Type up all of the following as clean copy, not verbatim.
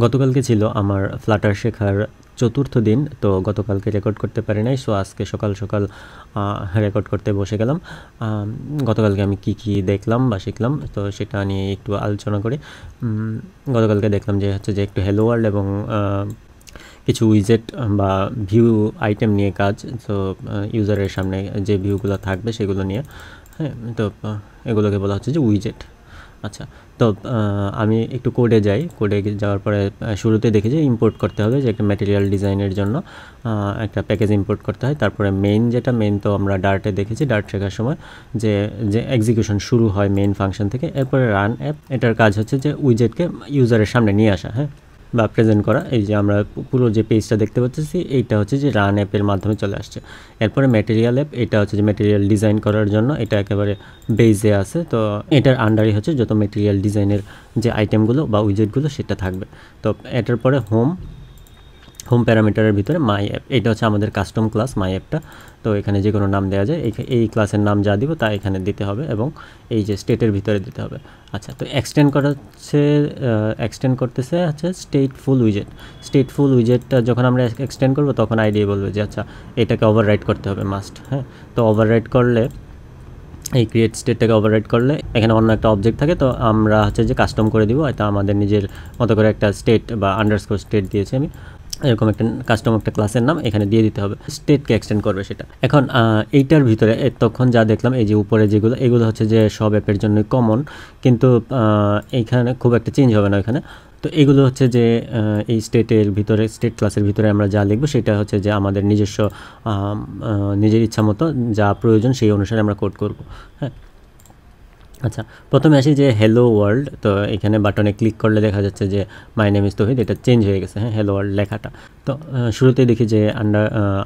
গতকালকে ছিল আমার ফ্লাটার শেখার চতুর্থ দিন, তো গতকালকে রেকর্ড করতে পারি নাই। সো আজকে সকাল সকাল রেকর্ড করতে বসে গেলাম। গতকালকে আমি কি দেখলাম বা শিখলাম, তো সেটা নিয়ে একটু আলোচনা করি। গতকালকে দেখলাম যে হচ্ছে যে একটু হ্যালো ওয়ার্ল্ড এবং কিছু উইজেট বা ভিউ আইটেম নিয়ে কাজ। তো ইউজারের সামনে যে ভিউগুলো থাকবে সেগুলো নিয়ে, হ্যাঁ। তো এগুলোকে বলা হচ্ছে যে উইজেট। আচ্ছা, তো আমি একটু কোডে যাই। কোডে যাওয়ার পরে শুরুতে দেখি যে ইম্পোর্ট করতে হবে, যে একটা ম্যাটেরিয়াল ডিজাইনের জন্য একটা প্যাকেজ ইম্পোর্ট করতে হয়। তারপরে মেইন তো আমরা ডার্টে দেখেছি, ডার্ট শেখার সময় যে যে এক্সিকিউশন শুরু হয় মেইন ফাংশন থেকে। এরপরে রান অ্যাপ, এটার কাজ হচ্ছে যে উইজেটকে ইউজারের সামনে নিয়ে আসা, হ্যাঁ, বা প্রেজেন্ট করা। এই যে আমরা পুরো যে পেজটা দেখতে পাচ্ছি এইটা হচ্ছে যে রান অ্যাপের মাধ্যমে চলে আসছে। এরপরে ম্যাটেরিয়াল অ্যাপ, এটা হচ্ছে যে ম্যাটেরিয়াল ডিজাইন করার জন্য, এটা একেবারে বেজে আছে। তো এটার আন্ডারই হচ্ছে যত ম্যাটেরিয়াল ডিজাইনের যে আইটেমগুলো বা উইজেটগুলো সেটা থাকবে। তো এটার পরে হোম প্যারামিটারের ভিতরে মাই অ্যাপ, এটা হচ্ছে আমাদের কাস্টম ক্লাস মাই অ্যাপটা। তো এখানে যে কোনো নাম দেওয়া যায়, এই ক্লাসের নাম যা দিব তা এখানে দিতে হবে এবং এই যে স্টেটের ভিতরে দিতে হবে। আচ্ছা, তো এক্সটেন্ড করতেছে হচ্ছে স্টেটফুল উইজেটটা যখন আমরা এক্সটেন্ড করব তখন আইডিয়া বলবে যে আচ্ছা এটাকে ওভাররাইট করতে হবে মাস্ট, হ্যাঁ। তো ওভাররাইট করলে, এই ক্রিয়েট স্টেটটাকে ওভাররাইট করলে এখানে অন্য একটা অবজেক্ট থাকে, তো আমরা হচ্ছে যে কাস্টম করে দিব। এটা আমাদের নিজের মতো করে একটা স্টেট বা আন্ডারস্কোর স্টেট দিয়েছি আমি, এরকম একটা কাস্টম একটা ক্লাসের নাম এখানে দিয়ে দিতে হবে, স্টেটকে এক্সটেন্ড করবে সেটা। এখন এইটার ভিতরে তখন যা দেখলাম, এই যে উপরে এগুলো হচ্ছে যে সব অ্যাপের জন্যই কমন, কিন্তু এইখানে খুব একটা চেঞ্জ হবে না এখানে। তো এগুলো হচ্ছে যে এই স্টেট ক্লাসের ভিতরে আমরা যা লিখবো সেটা হচ্ছে যে আমাদের নিজস্ব নিজের ইচ্ছা মতো যা প্রয়োজন সেই অনুসারে আমরা কোড করব, হ্যাঁ। আচ্ছা, প্রথমে আসি যে হ্যালো ওয়ার্ল্ড। তো এখানে বাটনে ক্লিক করলে দেখা যাচ্ছে যে মাই নেম ইজ তৌহিদ, এটা চেঞ্জ হয়ে গেছে, হ্যাঁ, হ্যালো ওয়ার্ল্ড লেখাটা। তো শুরুতেই দেখি যে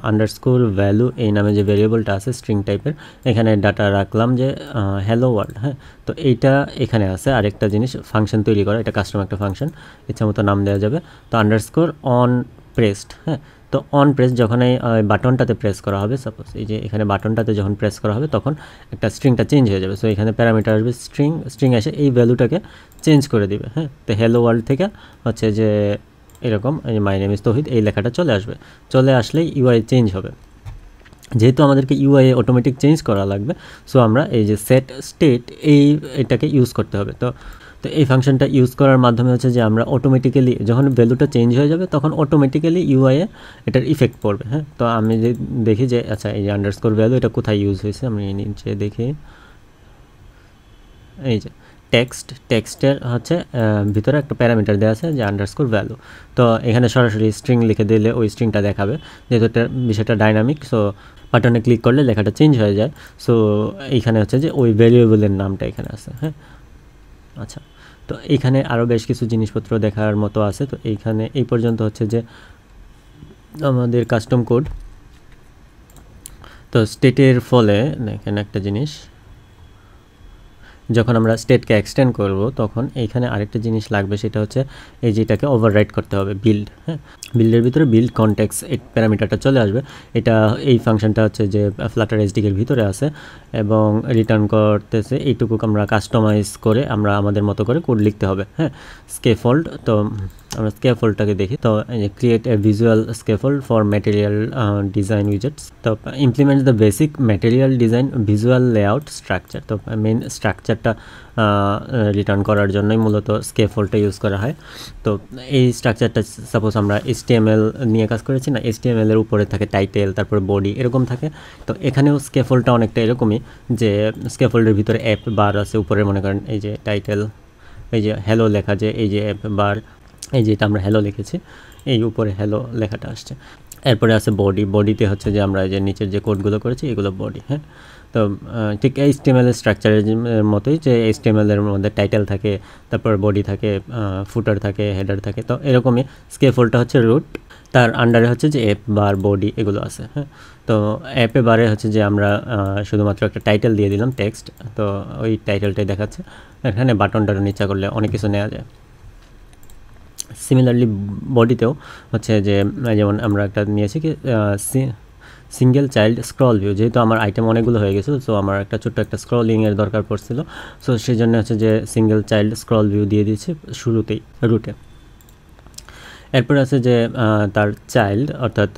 আন্ডারস্কোর ভ্যালু এই নামে যে ভেরিয়েবলটা আছে স্ট্রিং টাইপের, এখানে ডাটা রাখলাম যে হ্যালো ওয়ার্ল্ড, হ্যাঁ। তো এইটা এখানে আছে আরেকটা জিনিস, ফাংশন তৈরি করা, এটা কাস্টম একটা ফাংশন, ইচ্ছা মতো নাম দেওয়া যাবে। তো আন্ডারস্কোর অন প্রেসড, হ্যাঁ। তো অন প্রেস যখন এই বাটনটাতে প্রেস করা হবে, সাপোজ এই যে এখানে বাটনটাতে যখন প্রেস করা হবে তখন একটা স্ট্রিংটা চেঞ্জ হয়ে যাবে। সো এখানে প্যারামিটার আসবে স্ট্রিং এসে এই ভ্যালুটাকে চেঞ্জ করে দিবে, হ্যাঁ। তো হ্যালো ওয়ার্ল্ড থেকে হচ্ছে যে এরকম মাই নেম ইজ তৌহিদ এই লেখাটা চলে আসলেই ইউআই চেঞ্জ হবে। যেহেতু আমাদেরকে ইউআই অটোমেটিক চেঞ্জ করা লাগবে, সো আমরা এই যে সেট স্টেট এটাকে ইউজ করতে হবে। তো এই ফাংশনটা ইউজ করার মাধ্যমে হচ্ছে যে আমরা অটোমেটিক্যালি যখন ভ্যালুটা চেঞ্জ হয়ে যাবে তখন অটোমেটিক্যালি ইউআইয়ে এটার ইফেক্ট পড়বে, হ্যাঁ। তো আমি যে দেখি যে আচ্ছা এই যে আন্ডারস্কোর ভ্যালু এটা কোথায় ইউজ হয়েছে, আমি নিচে দেখি, এই যে টেক্সটের হচ্ছে ভিতরে একটা প্যারামিটার দেওয়া আছে যে আন্ডারস্কোর ভ্যালু। তো এখানে সরাসরি স্ট্রিং লিখে দিলে ওই স্ট্রিংটা দেখাবে, যেহেতু এটা বিষয়টা ডাইনামিক। সো বাটনে ক্লিক করলে লেখাটা চেঞ্জ হয়ে যায়। সো এইখানে হচ্ছে যে ওই ভ্যারিয়েবলের নামটা এখানে আছে, হ্যাঁ। আচ্ছা, তো এইখানে আরও বেশ কিছু জিনিসপত্র দেখার মতো আছে। তো এইখানে এই পর্যন্ত হচ্ছে যে আমাদের কাস্টম কোড। তো স্টেটের ফলে দেখেন একটা জিনিস, যখন আমরা স্টেটকে এক্সটেন্ড করব তখন এইখানে আরেকটা জিনিস লাগবে, সেটা হচ্ছে এই যেটাকে ওভাররাইট করতে হবে, বিল্ড, হ্যাঁ। বিল্ডের ভিতরে বিল্ড কনটেক্সট এই প্যারামিটারটা চলে আসবে। এই ফাংশনটা হচ্ছে যে ফ্লাটার এসডিকের ভিতরে আছে এবং রিটার্ন করতেছে এইটুকু আমরা কাস্টমাইজ করে আমরা আমাদের মতো করে কোড লিখতে হবে, হ্যাঁ। স্কেফোল্ড, তো আমরা স্কেফোল্ডটাকে দেখি। তো create a visual scaffold for material design widgets. তো implement the basic material design visual layout structure. তো মেন স্ট্রাকচারটা রিটার্ন করার জন্যই মূলত স্কেফোল্ডটা ইউজ করা হয়। তো এই স্ট্রাকচারটা সাপোজ আমরা HTML নিয়ে কাজ করেছি না, HTML এর উপরে থাকে টাইটেল, তারপরে বডি, এরকম থাকে। তো এখানেও স্কেফোল্ডটা অনেকটা এরকমই, যে স্কেফোল্ডের ভিতরে অ্যাপ বার আছে উপরে, মনে করেন এই যে টাইটেল, এই যে হ্যালো লেখা, যে এই যে অ্যাপ বার, এই যে এটা আমরা হ্যালো লিখেছি, এই উপরে হ্যালো লেখাটা আসছে। এরপরে আছে বডিতে হচ্ছে যে আমরা যে নিচের যে কোডগুলো করেছি এগুলো বডি, হ্যাঁ। তো ঠিক HTML স্ট্রাকচারের মতোই, যে HTML এর মধ্যে টাইটেল থাকে, তারপর বডি থাকে, ফুটার থাকে, হেডার থাকে। তো এরকমই স্কেফোল্ডটা হচ্ছে রুট, তার আন্ডারে হচ্ছে যে অ্যাপ বার, বডি এগুলো আছে, হ্যাঁ। তো অ্যাপে বারে হচ্ছে যে আমরা শুধুমাত্র একটা টাইটেল দিয়ে দিলাম, টেক্সট। তো ওই টাইটেলটাই দেখাচ্ছে। এখানে বাটনটার নিচে করলে অনেক কিছু নেওয়া যায়। সিমিলারলি বডিতেও হচ্ছে যে যেমন আমরা একটা নিয়েছি কি সিঙ্গেল চাইল্ড স্ক্রল ভিউ, যেহেতু আমার আইটেম অনেকগুলো হয়ে গেছিলো, সো আমার একটা ছোট্ট একটা স্ক্রলিংয়ের দরকার পড়ছিল। সো সেই জন্য হচ্ছে যে সিঙ্গেল চাইল্ড স্ক্রল ভিউ দিয়ে দিয়েছি শুরুতেই রুটে। এরপর আছে যে তার চাইল্ড, অর্থাৎ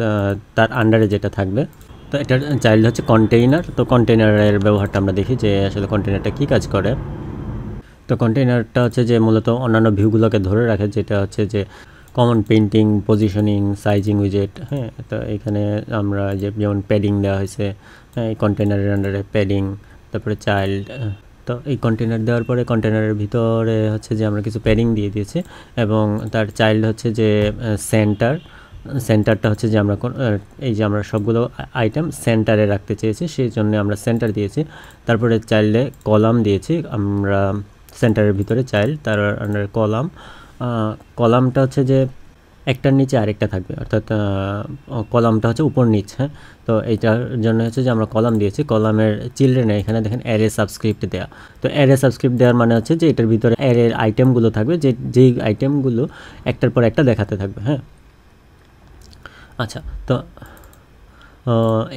তার আন্ডারে যেটা থাকবে, তো এটার চাইল্ড হচ্ছে কন্টেইনার। তো কন্টেইনারের ব্যবহারটা আমরা দেখি যে আসলে কন্টেইনারটা কী কাজ করে। তো কন্টেইনারটা হচ্ছে যে মূলত অন্যান্য ভিউগুলোকে ধরে রাখে, যেটা হচ্ছে যে কমন পেইন্টিং, পজিশনিং, সাইজিং উইজেট। হ্যাঁ, তো এখানে আমরা যে যেমন প্যাডিং দেওয়া হয়েছে, হ্যাঁ, এই কন্টেইনারের আন্ডারে প্যাডিং, তারপরে চাইল্ড। তো এই কন্টেইনার দেওয়ার পরে কন্টেইনারের ভিতরে হচ্ছে যে আমরা কিছু প্যাডিং দিয়ে দিয়েছি, এবং তার চাইল্ড হচ্ছে যে সেন্টারটা হচ্ছে যে আমরা এই যে আমরা সবগুলো আইটেম সেন্টারে রাখতে চেয়েছি, সেই জন্য আমরা সেন্টার দিয়েছি। তারপরে চাইল্ডে কলাম দিয়েছি আমরা সেন্টারের ভিতরে চাইল্ড, তার আন্ডারে কলামটা হচ্ছে যে একটার নিচে আরেকটা থাকবে, অর্থাৎ কলামটা হচ্ছে উপর নিচ। হ্যাঁ, তো এইটার জন্য হচ্ছে যে আমরা কলাম দিয়েছি। কলামের চিলড্রেনে এখানে দেখেন অ্যারে সাবস্ক্রিপ্ট দেওয়া। তো অ্যারে সাবস্ক্রিপ্ট দেওয়ার মানে হচ্ছে যে এটার ভিতরে অ্যারের আইটেমগুলো থাকবে, যেই আইটেমগুলো একটার পর একটা দেখাতে থাকবে। হ্যাঁ, আচ্ছা, তো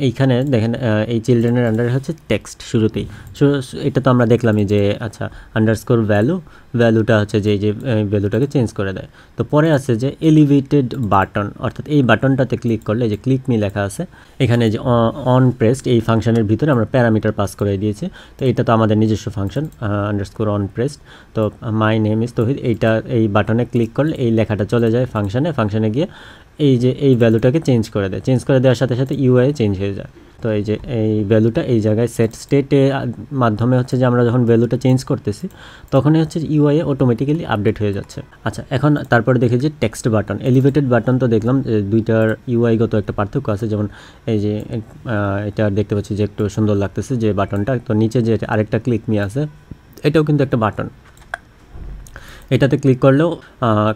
এইখানে দেখেন এই চিলড্রেনের আন্ডারে হচ্ছে টেক্সট শুরুতেই। এটা তো আমরা দেখলামই যে আচ্ছা আন্ডারস্কোর ভ্যালুটা হচ্ছে যে এই যে ভ্যালুটাকে চেঞ্জ করে দেয়। তো পরে আছে যে এলিভেটেড বাটন, অর্থাৎ এই বাটনটাতে ক্লিক করলে যে ক্লিক মি লেখা আছে, এখানে যে অন প্রেসড এই ফাংশনের ভিতরে আমরা প্যারামিটার পাস করে দিয়েছি। তো এটা তো আমাদের নিজস্ব ফাংশন আন্ডারস্কোর অন প্রেসড। তো মাই নেম ইজ তৌহিদ, এই বাটনে ক্লিক করলে এই লেখাটা চলে যায় ফাংশনে গিয়ে এই যে এই ভ্যালুটাকে চেঞ্জ করে দেওয়ার সাথে সাথে ইউআই চেঞ্জ হয়ে যায়। তো এই যে এই ভ্যালুটা এই জায়গায় স্টেটের মাধ্যমে হচ্ছে যে আমরা যখন ভ্যালুটা চেঞ্জ করতেছি তখনই হচ্ছে ইউআই অটোমেটিক্যালি আপডেট হয়ে যাচ্ছে। আচ্ছা, এখন তারপরে দেখি যে টেক্সট বাটন, এলিভেটেড বাটন। তো দেখলাম দুইটার ইউআইগত একটা পার্থক্য আছে, যেমন এই যে এটা দেখতে পাচ্ছি যে একটু সুন্দর লাগতেছে যে বাটনটা। তো নিচে যে আরেকটা ক্লিক মি আছে, এটাও কিন্তু একটা বাটন, এটাতে ক্লিক করলেও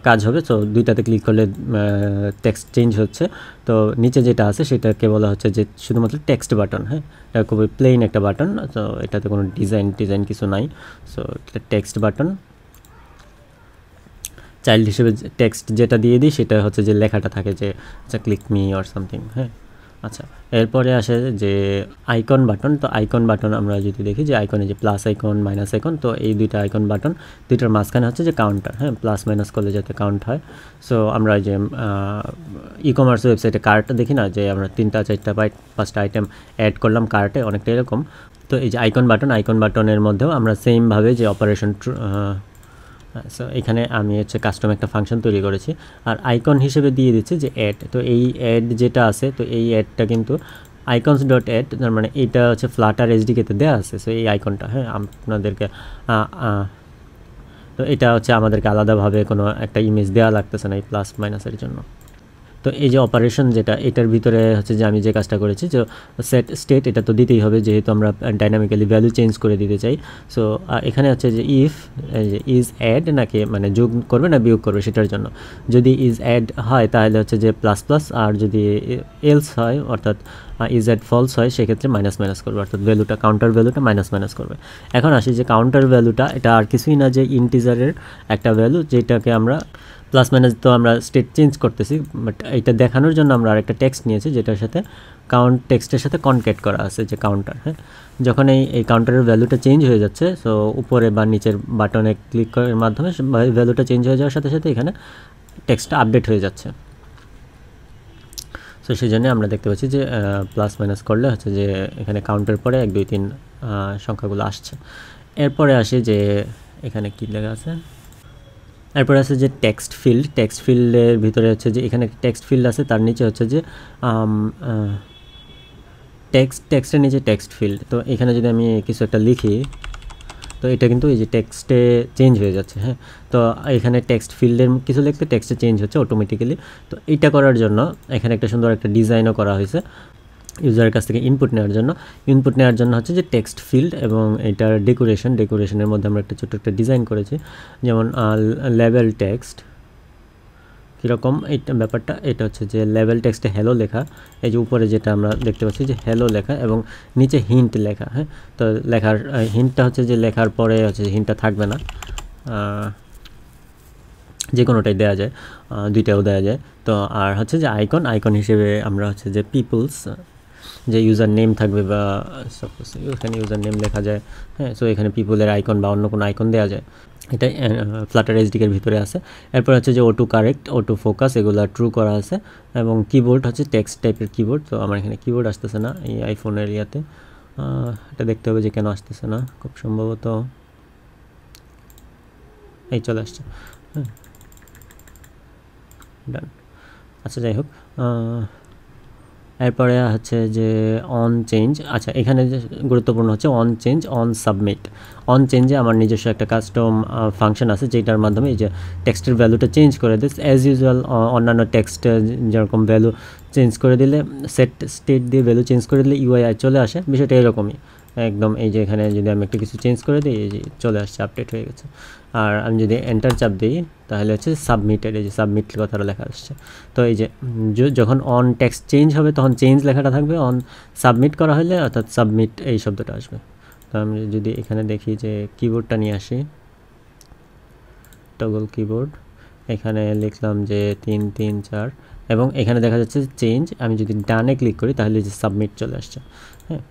কাজ হবে। তো দুইটাতে ক্লিক করলে টেক্সট চেঞ্জ হচ্ছে। তো নিচে যেটা আছে সেটাকে বলা হচ্ছে যে শুধুমাত্র টেক্সট বাটন। হ্যাঁ, এটা খুবই প্লেন একটা বাটন, তো এটাতে কোনো ডিজাইন কিছু নাই। সো টেক্সট বাটন, চাইল্ড হিসেবে টেক্সট যেটা দিয়ে দিই সেটা হচ্ছে যে লেখাটা থাকে যে আচ্ছা ক্লিক মি অর সামথিং। হ্যাঁ, আচ্ছা, এরপরে আসে যে আইকন বাটন। তো আইকন বাটন আমরা যদি দেখি যে আইকনে যে প্লাস আইকন, মাইনাস আইকন, তো এই দুইটা আইকন বাটন, দুইটার মাঝখানে হচ্ছে যে কাউন্টার। হ্যাঁ, প্লাস মাইনাস করলে যাতে কাউন্ট হয়। সো আমরা যে ই কমার্স ওয়েবসাইটে কার্টটা দেখি না, যে আমরা 3টা 4টা 5টা আইটেম অ্যাড করলাম কার্টে, অনেকটা এরকম। তো এই যে আইকন বাটনের মধ্যেও আমরা সেমভাবে যে অপারেশন, সো এখানে আমি হচ্ছে কাস্টম একটা ফাংশন তৈরি করেছি, আর আইকন হিসেবে দিয়ে দিচ্ছি যে অ্যাড। তো এই অ্যাড যেটা আছে, তো এই অ্যাডটা কিন্তু আইকনস ডট অ্যাড, তার মানে এইটা হচ্ছে ফ্লাটার এসডিকেতে দেওয়া আছে। সো এই আইকনটা, হ্যাঁ, আপনাদেরকে তো এটা হচ্ছে আমাদেরকে আলাদাভাবে কোনো একটা ইমেজ দেওয়া লাগতেছে না এই প্লাস মাইনাসের জন্য। তো এই যে অপারেশন যেটা, এটার ভিতরে হচ্ছে যে আমি যে কাজটা করেছি যে সেট স্টেট, এটা তো দিতেই হবে যেহেতু আমরা ডাইনামিক্যালি ভ্যালু চেঞ্জ করে দিতে চাই। সো এখানে হচ্ছে যে ইজ অ্যাড নাকি মানে যোগ করবে না বিয়োগ করবে সেটার জন্য। যদি ইজ অ্যাড হয় তাহলে হচ্ছে যে প্লাস প্লাস, আর যদি এলস হয় অর্থাৎ ইজ অ্যাড ফলস হয় সেক্ষেত্রে মাইনাস মাইনাস করবে, অর্থাৎ ভ্যালুটা কাউন্টার ভ্যালুটা মাইনাস করবে। এখন আসি যে কাউন্টার ভ্যালুটা, এটা আর কিছুই না যে ইন্টিজারের একটা ভ্যালু, যেটাকে আমরা প্লাস মাইনাস তো আমরা স্টেট চেঞ্জ করতেছি, বাট এটা দেখানোর জন্য আমরা আরেকটা টেক্সট নিয়েছি যেটার সাথে টেক্সটের সাথে কনক্যাট করা আছে যে কাউন্টার। হ্যাঁ, যখন এই কাউন্টারের ভ্যালুটা চেঞ্জ হয়ে যাচ্ছে, সো উপরে বা নিচের বাটনে ক্লিক করার মাধ্যমে ভ্যালুটা চেঞ্জ হয়ে যাওয়ার সাথে সাথে এখানে টেক্সটটা আপডেট হয়ে যাচ্ছে। সো সেই জন্য আমরা দেখতে পাচ্ছি যে প্লাস মাইনাস করলে হচ্ছে যে এখানে কাউন্টার পরে 1 2 3 সংখ্যাগুলো আসছে। এরপরে আসে যে এখানে কী লেখা আছে, এরপরে আছে যে টেক্সট ফিল্ডের ভিতরে হচ্ছে যে এখানে টেক্সট ফিল্ড আছে, তার নিচে হচ্ছে যে টেক্সটের নিচে টেক্সট ফিল্ড। তো এখানে যদি আমি কিছু একটা লিখি, তো এটা কিন্তু এই যে টেক্সটে চেঞ্জ হয়ে যাচ্ছে। হ্যাঁ, তো এখানে টেক্সট ফিল্ডের কিছু লিখতে টেক্সটে চেঞ্জ হচ্ছে অটোমেটিক্যালি। তো এইটা করার জন্য এখানে একটা সুন্দর একটা ডিজাইনও করা হয়েছে ইউজারের কাছ থেকে ইনপুট নেওয়ার জন্য হচ্ছে যে টেক্সট ফিল্ড, এবং এটার ডেকোরেশনের মধ্যে আমরা একটা ছোট্ট একটা ডিজাইন করেছি, যেমন লেভেল টেক্সট। কীরকম এইটা ব্যাপারটা, এটা হচ্ছে যে লেভেল টেক্সটে হ্যালো লেখা, এই যে উপরে যেটা আমরা দেখতে পাচ্ছি যে হ্যালো লেখা, এবং নিচে হিন্ট লেখা। হ্যাঁ, তো লেখার হিন্টটা হচ্ছে যে লেখার পরে হচ্ছে হিন্টটা থাকবে না, যে কোনোটাই দেওয়া যায়, দুইটাও দেওয়া যায়। তো আর হচ্ছে যে আইকন হিসেবে আমরা হচ্ছে যে পিপলস, যে ইউজার নেম থাকবে বা সাপোজ এখানে ইউজার নেম লেখা যায়। হ্যাঁ, সো এখানে পিপলের আইকন বা অন্য কোনো আইকন দেওয়া যায়। এটা ফ্লাটার এসডিকের ভিতরে আছে। এরপর হচ্ছে যে অটো কারেক্ট, অটো ফোকাস, এগুলো ট্রু করা আছে। এবং কিবোর্ড হচ্ছে টেক্সট টাইপের কিবোর্ড। তো আমার এখানে কিবোর্ড আসতেছে না এই আইফোনের ইয়াতে, এটা দেখতে হবে যে কেন আসতেছে না, খুব সম্ভবত এই চলে আসছে। হ্যাঁ, ডান। আচ্ছা যাই হোক, এরপরে হচ্ছে যে অন চেঞ্জ। আচ্ছা এখানে যে গুরুত্বপূর্ণ হচ্ছে on change, on submit. On চেঞ্জে আমার নিজস্ব একটা কাস্টম ফাংশন আছে যেটার মাধ্যমে এই যে টেক্সটের ভ্যালুটা চেঞ্জ করে দিস। অ্যাজ ইউজুয়াল অন্যান্য টেক্সট যেরকম ভ্যালু চেঞ্জ করে দিলে, সেট স্টেট দিয়ে ভ্যালু চেঞ্জ করে দিলে ইউআই চলে আসে, বিষয়টা এরকমই একদম। এই যে এখানে যদি আমি একটা কিছু চেঞ্জ করে দিই, এই যে চলে আসছে, আপডেট হয়ে গেছে। আর আমি যদি এন্টার চাপ দিই তাহলে হচ্ছে সাবমিটেড, এই যে সাবমিট কথাটা লেখা আসছে। তো এই যে যখন অন টেক্সট চেঞ্জ হবে তখন চেঞ্জ লেখাটা থাকবে, অন সাবমিট করা হলে অর্থাৎ সাবমিট এই শব্দটা আসবে। তো আমি যদি এখানে দেখি যে কিবোর্ডটা নিয়ে আসি, টগল কিবোর্ড, এখানে লিখলাম যে 3 3 4 এবং এখানে দেখা যাচ্ছে চেঞ্জ। আমি যদি ডানে ক্লিক করি তাহলে যে সাবমিট চলে আসছে। হ্যাঁ,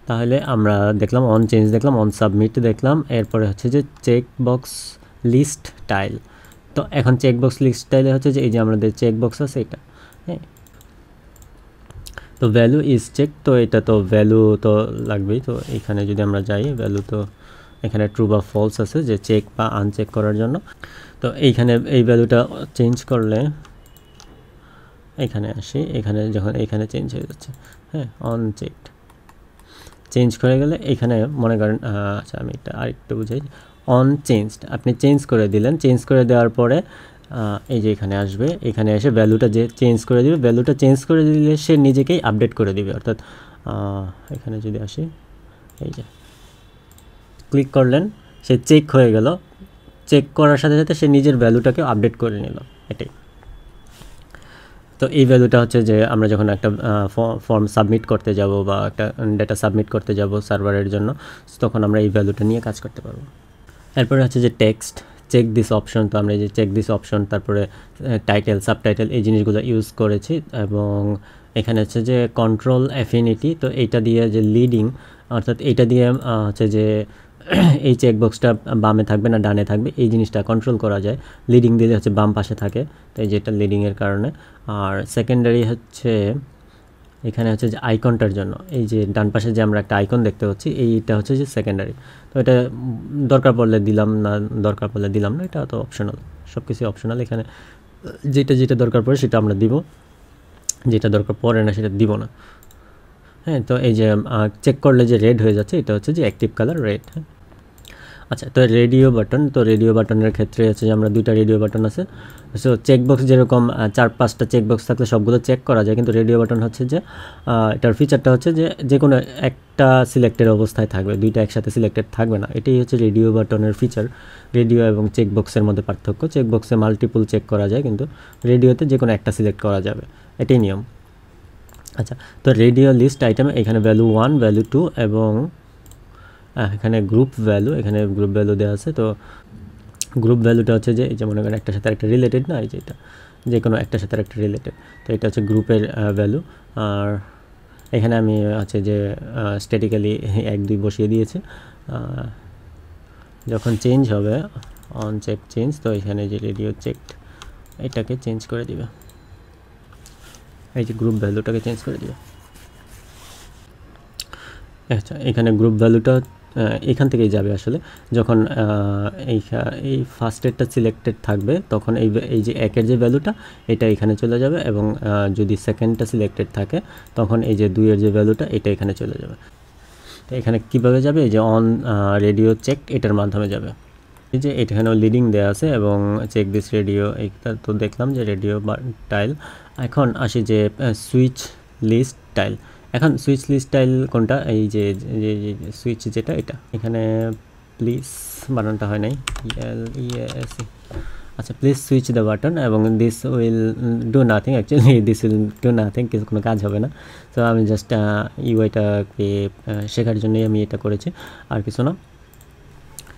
তাহলে আমরা দেখলাম অন চেঞ্জ, দেখলাম অন সাবমিট দেখলাম। এরপরে হচ্ছে যে চেক বক্স লিস্ট টাইল। তো এখন চেক বক্স লিস্ট টাইলে হচ্ছে যে এই যে আমাদের চেক বক্স আছে এটা। হ্যাঁ, তো ভ্যালু ইজ চেক, তো এটা তো ভ্যালু তো লাগবেই। তো এখানে যদি আমরা যাই ভ্যালু, তো এখানে ট্রু বা ফলস আছে যে চেক বা আনচেক করার জন্য। তো এইখানে এই ভ্যালুটা চেঞ্জ করলে এখানে আসি, এখানে যখন এখানে চেঞ্জ হয়ে যাচ্ছে। হ্যাঁ, অন চেকড চেঞ্জ করে গেলে এখানে মনে করেন, আচ্ছা আমি এটা আরেকটু বুঝাই। অন চেঞ্জড, আপনি চেঞ্জ করে দিলেন, চেঞ্জ করে দেওয়ার পরে এই যে এখানে আসবে, এখানে এসে ভ্যালুটা যে চেঞ্জ করে দিবে, ভ্যালুটা চেঞ্জ করে দিলে সে নিজেকেই আপডেট করে দিবে। অর্থাৎ এখানে যদি আসি, এই যে ক্লিক করলেন, সে চেক হয়ে গেল, চেক করার সাথে সাথে সে নিজের ভ্যালুটাকে আপডেট করে নিল, এটাই। তো এই ভ্যালুটা হচ্ছে যে আমরা যখন একটা ফর্ম সাবমিট করতে যাব বা একটা ডেটা সাবমিট করতে যাব সার্ভারের জন্য, তখন আমরা এই ভ্যালুটা নিয়ে কাজ করতে পারবো। এরপরে হচ্ছে যে টেক্সট চেক দিস অপশন। তো আমরা এই যে চেক দিস অপশন, তারপরে টাইটেল, সাবটাইটেল, এই জিনিসগুলো ইউজ করেছি। এবং এখানে হচ্ছে যে কন্ট্রোল অ্যাফিনিটি, তো এইটা দিয়ে যে লিডিং, অর্থাৎ এইটা দিয়ে হচ্ছে যে এই চেকবক্সটা বামে থাকবে না ডানে থাকবে এই জিনিসটা কন্ট্রোল করা যায়। লিডিং দিলে হচ্ছে বাম পাশে থাকে, তো এই যেটা লিডিংয়ের কারণে। আর সেকেন্ডারি হচ্ছে এখানে হচ্ছে যে আইকনটার জন্য, এই যে ডান পাশে যে আমরা একটা আইকন দেখতে পাচ্ছি, এইটা হচ্ছে যে সেকেন্ডারি। তো এটা দরকার পড়লে দিলাম, না দরকার পড়লে দিলাম না, এটা তো অপশনাল, সব কিছু অপশনাল। এখানে যেটা যেটা দরকার পড়ে সেটা আমরা দিব, যেটা দরকার পড়ে না সেটা দিব না। হ্যাঁ, তো এই যে চেক করলে যে রেড হয়ে যাচ্ছে, এটা হচ্ছে যে অ্যাক্টিভ কালার রেড। হ্যাঁ, আচ্ছা, তো রেডিও বাটন, তো রেডিও বাটনের ক্ষেত্রে হচ্ছে যে আমরা দুইটা রেডিও বাটন আছে। সো চেকবক্স যেরকম 4-5টা চেকবক্স থাকলে সবগুলো চেক করা যায়, কিন্তু রেডিও বাটন হচ্ছে যে এটার ফিচারটা হচ্ছে যে যে কোনো একটা সিলেক্টেড অবস্থায় থাকবে, দুইটা একসাথে সিলেক্টেড থাকবে না। এটাই হচ্ছে রেডিও বাটনের ফিচার। রেডিও এবং চেকবক্সের মধ্যে পার্থক্য, চেকবক্সে মাল্টিপল চেক করা যায়, কিন্তু রেডিওতে যে কোনো একটা সিলেক্ট করা যাবে, এটাই নিয়ম। আচ্ছা, তো রেডিও লিস্ট আইটেম, এখানে ভ্যালু 1, ভ্যালু 2 এবং এখানে গ্রুপ ভ্যালু, এখানে গ্রুপ ভ্যালু দেওয়া আছে। তো গ্রুপ ভ্যালুটা হচ্ছে যে এই যে মনে করেন একটার সাথে একটা রিলেটেড না, এই যে এটা যে কোনো একটার সাথে একটা রিলেটেড, তো এটা হচ্ছে গ্রুপের ভ্যালু। আর এখানে আমি হচ্ছে যে স্ট্যাটিক্যালি 1 2 বসিয়ে দিয়েছি। যখন চেঞ্জ হবে অন চেক চেঞ্জ, তো এখানে যে রেডিও চেকড এটাকে চেঞ্জ করে দিবে, এই যে গ্রুপ ভ্যালুটাকে চেঞ্জ করে দিবে। আচ্ছা, এখানে গ্রুপ ভ্যালুটা এখান থেকেই যাবে আসলে। যখন এই ফার্স্টেরটা সিলেক্টেড থাকবে তখন এই যে একের যে ভ্যালুটা এটা এখানে চলে যাবে, এবং যদি সেকেন্ডটা সিলেক্টেড থাকে তখন এই যে 2-এর যে ভ্যালুটা এটা এখানে চলে যাবে। তো এখানে কীভাবে যাবে, এই যে অন রেডিও চেক এটার মাধ্যমে যাবে। এই যে এখানেও লিডিং দেওয়া আছে এবং চেক দিস রেডিও, এইটা তো দেখলাম যে রেডিও টাইল। এখন আসি যে সুইচ লিস্ট টাইল। এখন সুইচ লিস্ট টাইল কোনটা, এই যে সুইচ যেটা এটা, এখানে প্লিজ বাটনটা হয় নাই, ELES। আচ্ছা, প্লিজ সুইচ দ্য বাটন এবং this will do nothing, actually this will do nothing, কিছু কোনো কাজ হবে না। তো আমি জাস্ট ইউআইটাকে শেখার জন্যই আমি এটা করেছি, আর কিছু না।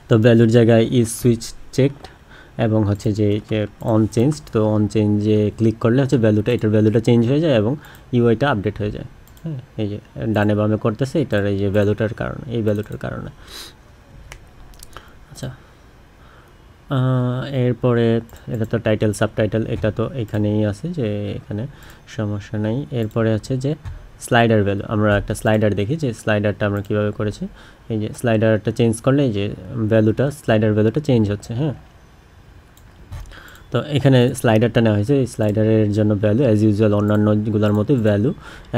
তো ভ্যালুর জায়গায় ইজ সুইচ চেকড এবং হচ্ছে যে অন চেঞ্জড, তো অন চেঞ্জে ক্লিক করলে হচ্ছে ভ্যালুটা, এটার ভ্যালুটা চেঞ্জ হয়ে যায় এবং ইউআইটা আপডেট হয়ে যায়। হ্যাঁ, এই যে ডানে বামে করতেছে এটার এই যে ভ্যালুটার কারণে, এই ভ্যালুটার কারণে। এরপরে এটা তো টাইটেল সাবটাইটেল, এটা তো এখানেই আছে, যে এখানে সমস্যা নেই। এরপরে হচ্ছে যে স্লাইডার ভ্যালু, আমরা একটা স্লাইডার দেখি যে স্লাইডারটা আমরা কীভাবে করেছি। এই যে স্লাইডারটা চেঞ্জ করলে এই যে ভ্যালুটা, স্লাইডার ভ্যালুটা চেঞ্জ হচ্ছে। হ্যাঁ, তো এখানে স্লাইডারটা নেওয়া হয়েছে, এই স্লাইডারের জন্য ভ্যালু অ্যাজ ইউজুয়াল অন্যান্যগুলোর মতোই ভ্যালু,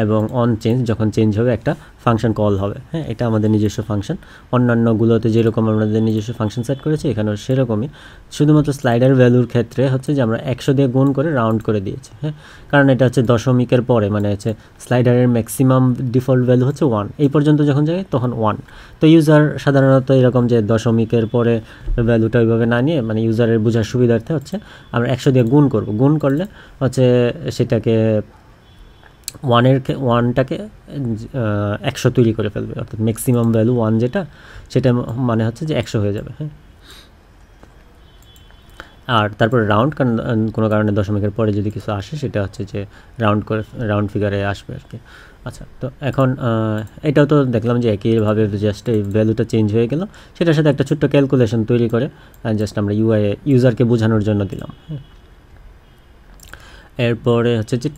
এবং অন চেঞ্জ, যখন চেঞ্জ হবে একটা ফাংশন কল হবে। হ্যাঁ, এটা আমাদের নিজস্ব ফাংশন, অন্যান্যগুলোতে যেরকম আমাদের নিজস্ব ফাংশন সেট করেছি এখানেও সেরকমই, শুধুমাত্র স্লাইডার ভ্যালুর ক্ষেত্রে হচ্ছে যে আমরা 100 দিয়ে গুণ করে রাউন্ড করে দিয়েছি। হ্যাঁ, কারণ এটা হচ্ছে দশমিকের পরে, মানে হচ্ছে স্লাইডারের ম্যাক্সিমাম ডিফল্ট ভ্যালু হচ্ছে 1, এই পর্যন্ত যখন যায় তখন 1। তো ইউজার সাধারণত এরকম যে দশমিকের পরে ভ্যালুটা ওইভাবে না নিয়ে, মানে ইউজারের বোঝার সুবিধার্থে হচ্ছে আমরা 100 দিয়ে গুণ করব, গুণ করলে হচ্ছে সেটাকে ওয়ানটাকে 100 তৈরি করে ফেলবে, অর্থাৎ ম্যাক্সিমাম ভ্যালু 1 যেটা, সেটা মানে হচ্ছে যে 100 হয়ে যাবে। হ্যাঁ, আর তারপরে রাউন্ড, কারণ কোনো কারণে দশমিকের পরে যদি কিছু আসে সেটা হচ্ছে যে রাউন্ড ফিগারে আসবে আর কি। আচ্ছা, তো এখন এটাও তো দেখলাম যে একইভাবে জাস্ট এই ভ্যালুটা চেঞ্জ হয়ে গেল, সেটার সাথে একটা ছোট্ট ক্যালকুলেশন তৈরি করে জাস্ট আমরা ইউজারকে বোঝানোর জন্য দিলাম। হ্যাঁ, এরপরে হচ্ছে যে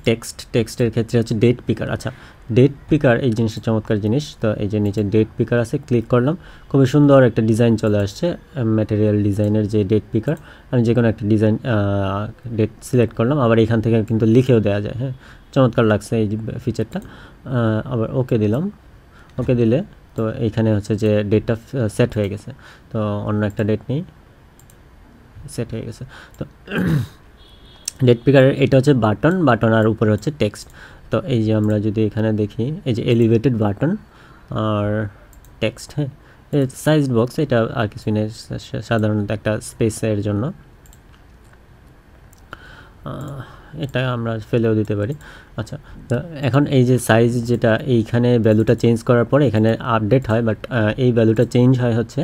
টেক্সটের ক্ষেত্রে হচ্ছে ডেট পিকার। আচ্ছা, ডেট পিকার এই জিনিসটা চমৎকার জিনিস। তো এই যে নিচে ডেট পিকার আছে, ক্লিক করলাম, খুবই সুন্দর একটা ডিজাইন চলে আসছে, ম্যাটেরিয়াল ডিজাইনের যে ডেট পিকার। আমি যে কোনো একটা ডিজাইন ডেট সিলেক্ট করলাম, আবার এখান থেকে কিন্তু লিখেও দেওয়া যায়। হ্যাঁ, চমৎকার লাগছে এই ফিচারটা। আবার ওকে দিলাম, ওকে দিলে তো এইখানে হচ্ছে যে ডেটটা সেট হয়ে গেছে। তো অন্য একটা ডেট নেই, সেট হয়ে গেছে। তো ডেট পিকারের এটা হচ্ছে বাটন আর উপরে হচ্ছে টেক্সট। তো এই যে আমরা যদি এখানে দেখি, এই যে এলিভেটেড বাটন আর টেক্সট। হ্যাঁ, সাইজড বক্স, এটা আর কিছু নেই, সাধারণত একটা স্পেসের জন্য, এটা আমরা ফেলেও দিতে পারি। আচ্ছা, তো এখন এই যে সাইজ, যেটা এইখানে ভ্যালুটা চেঞ্জ করার পরে এখানে আপডেট হয়, বাট এই ভ্যালুটা চেঞ্জ হয় হচ্ছে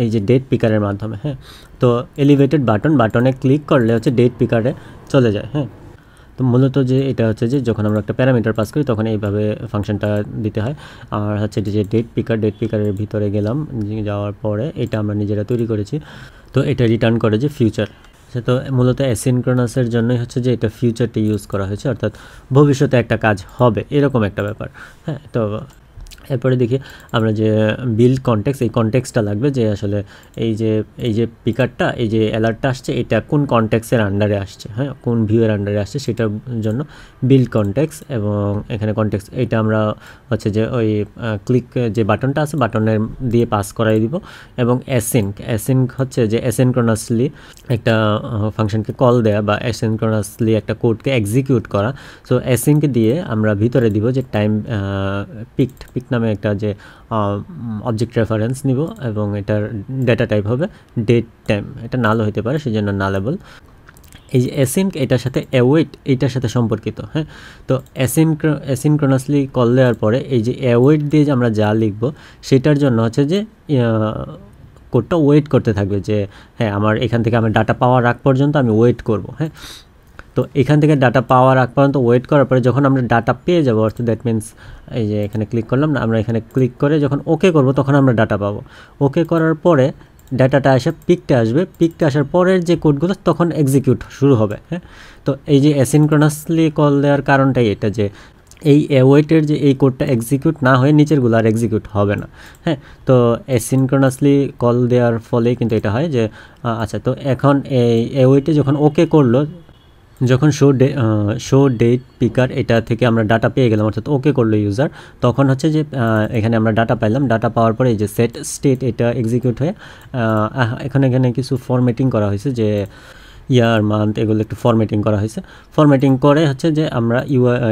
এই যে ডেট পিকারের মাধ্যমে। হ্যাঁ, তো এলিভেটেড বাটনে ক্লিক করলে হচ্ছে ডেট পিকারে চলে যায়। হ্যাঁ, তো মূলত যে এটা হচ্ছে যে যখন আমরা একটা প্যারামিটার পাস করি তখন এইভাবে ফাংশনটা দিতে হয়। আর হচ্ছে যে ডেট পিকারের ভিতরে গেলাম, যাওয়ার পরে এটা আমরা নিজেরা তৈরি করেছি। তো এটা রিটার্ন করে যে ফিউচার। তো মূলত অ্যাসিনক্রোনাসের জন্যই হচ্ছে যে এটা ফিউচারটি ইউজ করা হয়েছে, অর্থাৎ ভবিষ্যতে একটা কাজ হবে এরকম একটা ব্যাপার। হ্যাঁ, তো এরপরে দেখি আমরা যে বিল্ড কনটেক্সট, এই কনটেক্সটটা লাগবে যে আসলে এই যে পিকারটা, এই যে অ্যালার্টটা আসছে, এটা কোন কনটেক্সের আন্ডারে আসছে। হ্যাঁ, কোন ভিউয়ের আন্ডারে আসছে সেটার জন্য বিল্ড কনটেক্সট। এবং এখানে কনটেক্সট এটা আমরা হচ্ছে যে ওই ক্লিক যে বাটনটা আছে বাটনের দিয়ে পাস করাই দিব। এবং অ্যাসিনক হচ্ছে যে অ্যাসিনক্রোনাসলি একটা ফাংশনকে কল দেয়া বা অ্যাসিনক্রোনাসলি একটা কোডকে এক্সিকিউট করা। সো অ্যাসিনকে দিয়ে আমরা ভিতরে দিব যে টাইম পিক নামে একটা যে অবজেক্ট রেফারেন্স নিব, এবং এটার ডেটা টাইপ হবে ডেট টাইম, এটা নালও হতে পারে, সেই জন্য নালেবল। এই যে অ্যাসিনক এটার সাথে অ্যাওয়েট এইটার সাথে সম্পর্কিত। হ্যাঁ, তো অ্যাসিনক্রোনাসলি কল দেওয়ার পরে এই যে অ্যাওয়েট দিয়ে যে আমরা যা লিখব সেটার জন্য হচ্ছে যে কোডটা ওয়েট করতে থাকবে, যে হ্যাঁ আমার এখান থেকে আমার ডাটা পাওয়ার আগ পর্যন্ত আমি ওয়েট করব। হ্যাঁ, তো এখান থেকে ডাটা পাওয়ার আগ পর্যন্ত ওয়েট করার পরে যখন আমরা ডাটা পেয়ে যাবো, অর্থাৎ দ্যাট মিনস এই যে এখানে ক্লিক করলাম না, আমরা এখানে ক্লিক করে যখন ওকে করব তখন আমরা ডাটা পাবো। ওকে করার পরে ডাটাটা এসে পিকটা আসবে, পিকটা আসার পরের যে কোডগুলো তখন এক্সিকিউট শুরু হবে। হ্যাঁ, তো এই যে অ্যাসিনক্রোনাসলি কল দেওয়ার কারণটাই এটা, যে এই অ্যাওয়েটের যে এই কোডটা এক্সিকিউট না হয়ে নিচেরগুলো আর এক্সিকিউট হবে না। হ্যাঁ, তো অ্যাসিনক্রোনাসলি কল দেওয়ার ফলেই কিন্তু এটা হয় যে আচ্ছা, তো এখন এই অ্যাওয়েটে যখন ওকে করলো, যখন শো ডেট পিকার এটা থেকে আমরা ডাটা পেয়ে গেলাম, অর্থাৎ ওকে করলো ইউজার, তখন হচ্ছে যে এখানে আমরা ডাটা পাইলাম। ডাটা পাওয়ার পরে এই যে সেট স্টেট এটা এক্সিকিউট হয়ে এখানে কিছু ফরম্যাটিং করা হয়েছে, যে ইয়ার মান্থ এগুলো একটু ফরম্যাটিং করা হয়েছে। ফরম্যাটিং করে হচ্ছে যে আমরা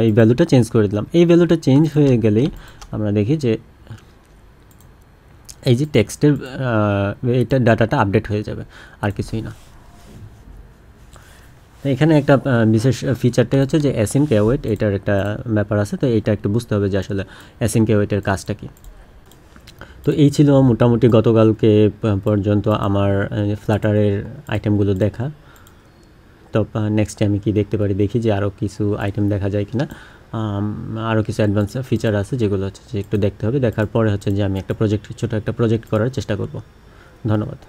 এই ভ্যালুটা চেঞ্জ করে দিলাম। এই ভ্যালুটা চেঞ্জ হয়ে গেলেই আমরা দেখি যে এই যে টেক্সটের এটা ডাটাটা আপডেট হয়ে যাবে, আর কিছুই না। এখানে একটা বিশেষ ফিচারটাই হচ্ছে যে অ্যাসিনক অ্যাওয়েট, এটার একটা ব্যাপার আছে। তো এটা একটু বুঝতে হবে যে আসলে অ্যাসিনক অ্যাওয়েটের কাজটা কি। তো এই ছিল মোটামুটি গতকালকে পর্যন্ত আমার ফ্লাটারের আইটেমগুলো দেখা। তো নেক্সটে আমি কি দেখতে পারি, দেখি যে আরও কিছু আইটেম দেখা যায় কিনা। আরও কিছু অ্যাডভান্স ফিচার আছে যেগুলো হচ্ছে যে একটু দেখতে হবে, দেখার পরে হচ্ছে যে আমি ছোটো একটা প্রজেক্ট করার চেষ্টা করব। ধন্যবাদ।